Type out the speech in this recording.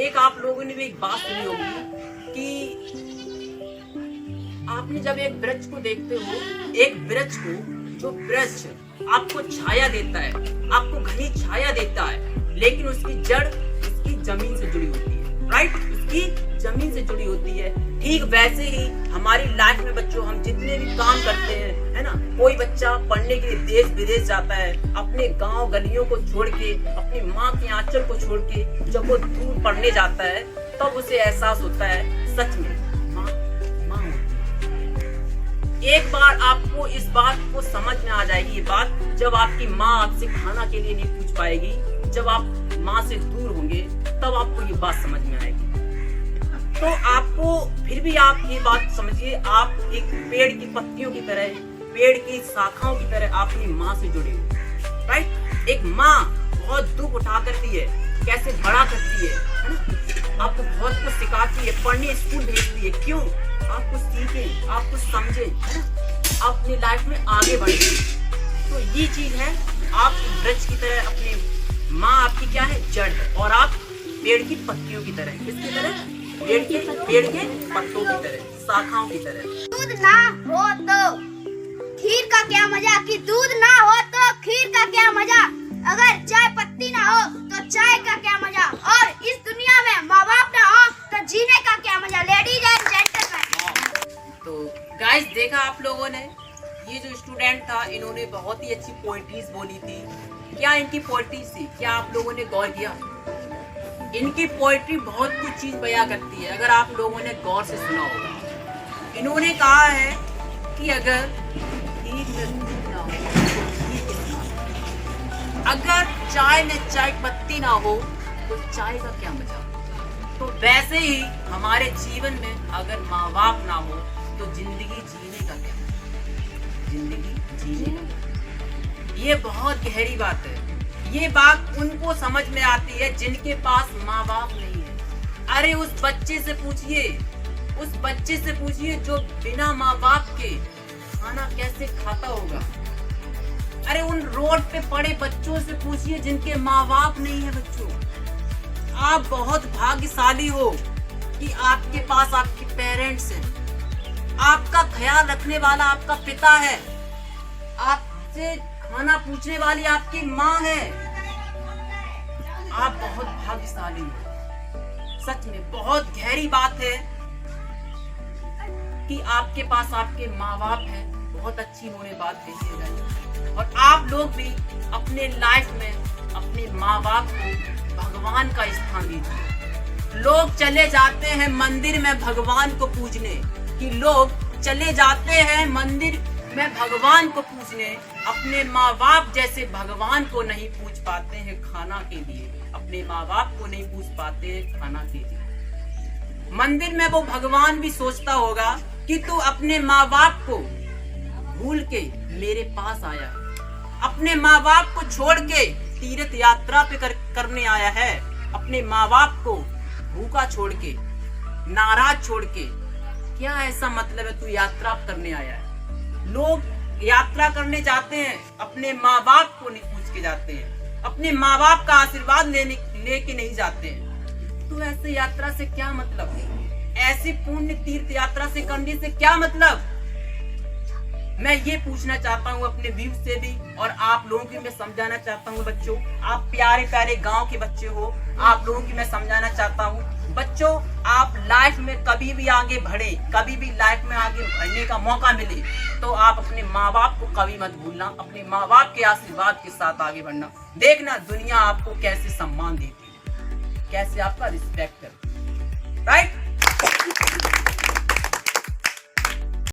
एक आप लोगों ने भी एक बात सुनी होगी कि आपने जब एक वृक्ष को देखते हो, एक वृक्ष को, जो वृक्ष आपको छाया देता है, आपको घनी छाया देता है, लेकिन उसकी जड़ उसकी जमीन से जुड़ी होती है, राइट? उसकी जमीन से जुड़ी होती है। ठीक वैसे ही हमारी लाइफ में बच्चों, हम जितने भी काम करते हैं, है ना, कोई बच्चा पढ़ने के लिए देश विदेश जाता है, अपने गांव गलियों को छोड़ के, अपनी माँ के आंचल को छोड़ के जब वो दूर पढ़ने जाता है, तब उसे एहसास होता है सच में माँ होती है। एक बार आपको इस बात को समझ में आ जाएगी, ये बात, जब आपकी माँ आपसे खाना के लिए नहीं पूछ पाएगी, जब आप माँ से दूर होंगे, तब आपको ये बात समझ में आएगी। तो आपको फिर भी आप ये बात समझिए, आप एक पेड़ की पत्तियों की तरह, पेड़ की शाखाओं की तरह अपनी माँ से जुड़े हो, राइट? एक माँ बहुत दुख उठा करती है, कैसे बड़ा करती है ना, आपको बहुत कुछ सिखाती है, पढ़ने स्कूल भेजती है। क्यों? आप कुछ सीखें, आप कुछ समझें, है ना, आप अपनी लाइफ में आगे बढ़े। तो ये चीज है, आप वृक्ष की तरह, अपनी माँ आपकी क्या है? जड़ है, और आप पेड़ की पत्तियों की तरह। किसकी तरह? पेड़ के पत्तों की तरह, शाखाओं की तरह। दूध ना हो तो खीर का क्या मजा, कि दूध ना हो तो खीर का क्या मजा, अगर चाय पत्ती ना हो तो चाय का क्या मजा, और इस दुनिया में माँ बाप ना हो तो जीने का क्या मजा। Ladies and gentleman. तो गाइस, देखा आप लोगों ने, ये जो स्टूडेंट था, इन्होंने बहुत ही अच्छी पोएट्रीज बोली थी। क्या इनकी पोएट्री थी? क्या आप लोगों ने गौर किया? इनकी पोएट्री बहुत कुछ चीज बयां करती है, अगर आप लोगों ने गौर से सुना होगा। इन्होंने कहा है कि अगर अगर चाय में चाय पत्ती ना हो तो चाय का क्या मजा। तो वैसे ही हमारे जीवन में अगर माँ बाप ना हो तो जिंदगी जीने का क्या, जिंदगी जीने का। ये बहुत गहरी बात है। ये बात उनको समझ में आती है जिनके पास माँ बाप नहीं है। अरे उस बच्चे से पूछिए, उस बच्चे से पूछिए जो बिना माँ बाप के खाना कैसे खाता होगा। अरे उन रोड पे पड़े बच्चों से पूछिए जिनके माँ बाप नहीं है। बच्चों, आप बहुत भाग्यशाली हो कि आपके पास आपके पेरेंट्स हैं, आपका ख्याल रखने वाला आपका पिता है, आपसे खाना पूछने वाली आपकी माँ है। आप बहुत भाग्यशाली हो। सच में बहुत गहरी बात है कि आपके पास आपके माँ बाप हैं। बहुत अच्छी उन्होंने बात कही है। और आप लोग भी अपने लाइफ में अपने माँ बाप को भगवान का स्थान दीजिए। लोग चले जाते हैं मंदिर में भगवान को पूजने, कि लोग चले जाते हैं मंदिर में भगवान को पूछने, अपने माँ बाप जैसे भगवान को नहीं पूछ पाते हैं खाना के लिए, अपने माँ बाप को नहीं पूछ पाते हैं खाना के लिए। मंदिर में वो भगवान भी सोचता होगा कि तू अपने माँ बाप को भूल के मेरे पास आया है, अपने माँ बाप को छोड़ के तीर्थ यात्रा पे करने आया है, अपने माँ बाप को भूखा छोड़ के, नाराज छोड़ के। क्या ऐसा मतलब है तू यात्रा करने आया है? लोग यात्रा करने जाते हैं, अपने माँ बाप को नहीं पूछ के जाते हैं, अपने माँ बाप का आशीर्वाद लेके नहीं जाते हैं। तो ऐसे यात्रा से क्या मतलब? ऐसी पुण्य तीर्थ यात्रा से करने से क्या मतलब? मैं ये पूछना चाहता हूँ अपने व्यूज से भी, और आप लोगों की मैं समझाना चाहता हूँ। बच्चों, आप प्यारे प्यारे गांव के बच्चे हो, आप लोगों की मैं समझाना चाहता हूँ। बच्चों, आप लाइफ में कभी भी आगे बढ़े, कभी भी लाइफ में आगे बढ़ने का मौका मिले, तो आप अपने माँ बाप को कभी मत भूलना, अपने माँ बाप के आशीर्वाद के साथ आगे बढ़ना। देखना दुनिया आपको कैसे सम्मान देती है, कैसे आपका रिस्पेक्ट करती है, राइट?